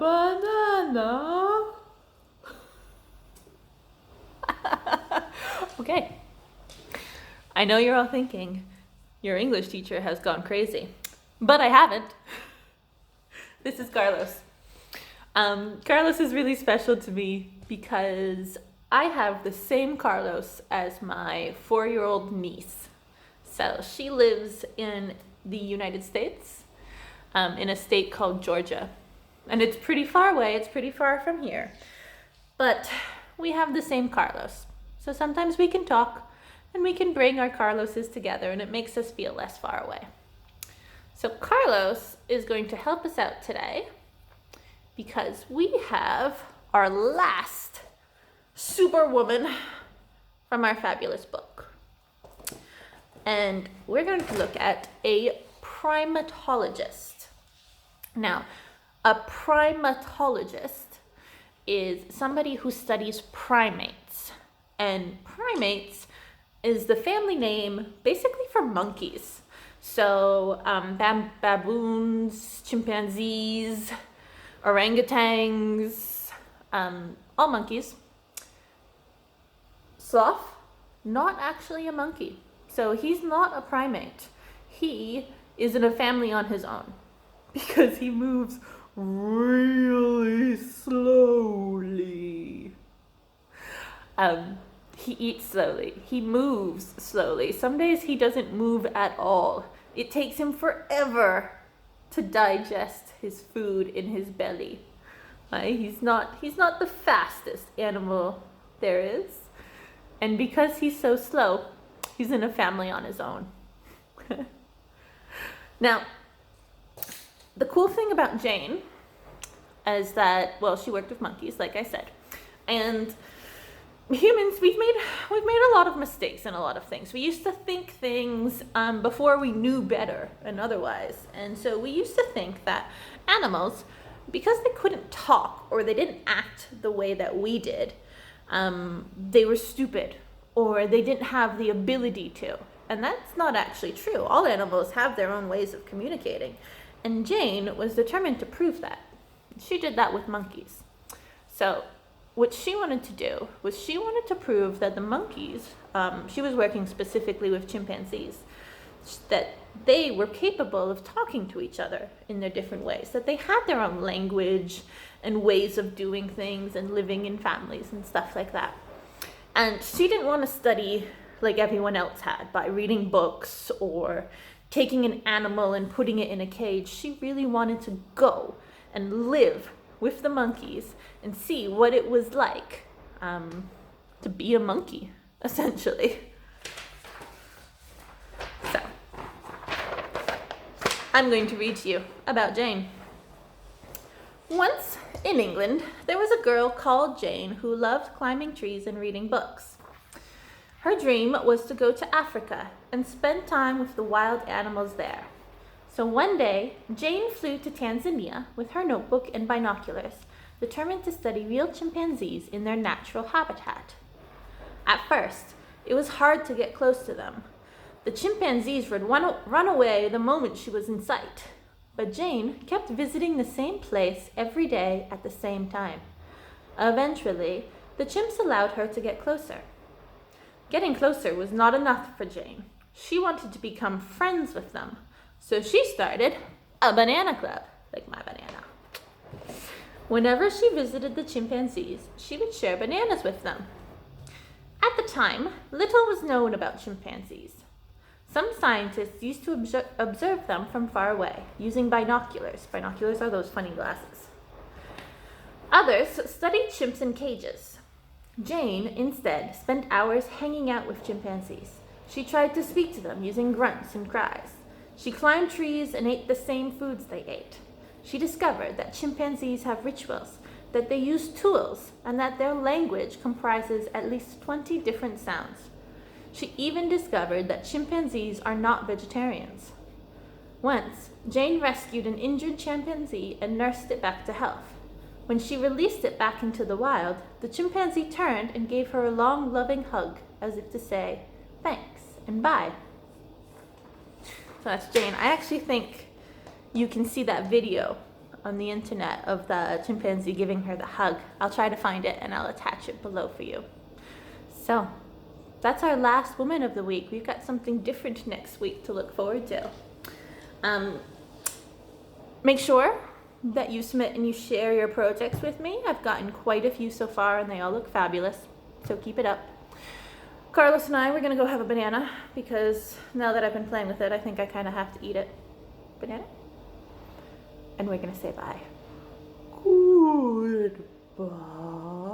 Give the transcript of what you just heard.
banana. Okay. I know you're all thinking, your English teacher has gone crazy. But I haven't. This is Carlos. Carlos is really special to me because I have the same Carlos as my 4-year-old niece. So she lives in the United States, in a state called Georgia. And it's pretty far away, it's pretty far from here. But we have the same Carlos. So sometimes we can talk and we can bring our Carloses together and it makes us feel less far away. So Carlos is going to help us out today because we have our last superwoman from our fabulous book. And we're going to look at a primatologist. Now, a primatologist is somebody who studies primates. And primates is the family name basically for monkeys. So baboons, chimpanzees, orangutans, all monkeys. Sloth, not actually a monkey. So he's not a primate. He is in a family on his own because he moves really slowly. He eats slowly. He moves slowly. Some days he doesn't move at all. It takes him forever to digest his food in his belly. He's not the fastest animal there is. And because he's so slow, he's in a family on his own. Now, the cool thing about Jane is that, well, she worked with monkeys, like I said. And humans, we've made a lot of mistakes in a lot of things. We used to think things before we knew better and otherwise. And so we used to think that animals, because they couldn't talk or they didn't act the way that we did, they were stupid or they didn't have the ability to. And that's not actually true. All animals have their own ways of communicating. And Jane was determined to prove that. She did that with monkeys. So what she wanted to do was she wanted to prove that the monkeys, she was working specifically with chimpanzees, that they were capable of talking to each other in their different ways, that they had their own language and ways of doing things and living in families and stuff like that. And she didn't want to study like everyone else had by reading books or taking an animal and putting it in a cage. She really wanted to go and live with the monkeys and see what it was like to be a monkey, essentially. So, I'm going to read to you about Jane. Once in England, there was a girl called Jane who loved climbing trees and reading books. Her dream was to go to Africa and spend time with the wild animals there. So one day, Jane flew to Tanzania with her notebook and binoculars, determined to study real chimpanzees in their natural habitat. At first, it was hard to get close to them. The chimpanzees would run away the moment she was in sight. But Jane kept visiting the same place every day at the same time. Eventually, the chimps allowed her to get closer. Getting closer was not enough for Jane. She wanted to become friends with them. So she started a banana club, like my banana. Whenever she visited the chimpanzees, she would share bananas with them. At the time, little was known about chimpanzees. Some scientists used to observe them from far away, using binoculars. Binoculars are those funny glasses. Others studied chimps in cages. Jane, instead, spent hours hanging out with chimpanzees. She tried to speak to them using grunts and cries. She climbed trees and ate the same foods they ate. She discovered that chimpanzees have rituals, that they use tools, and that their language comprises at least 20 different sounds. She even discovered that chimpanzees are not vegetarians. Once, Jane rescued an injured chimpanzee and nursed it back to health. When she released it back into the wild, the chimpanzee turned and gave her a long, loving hug, as if to say, thanks and bye. So that's Jane. I actually think you can see that video on the internet of the chimpanzee giving her the hug. I'll try to find it and I'll attach it below for you. So that's our last woman of the week. We've got something different next week to look forward to. Make sure that you submit and you share your projects with me. I've gotten quite a few so far and they all look fabulous, so keep it up. Carlos and I, we're gonna go have a banana because now that I've been playing with it, I think I kind of have to eat it. Banana? And we're gonna say bye. Goodbye.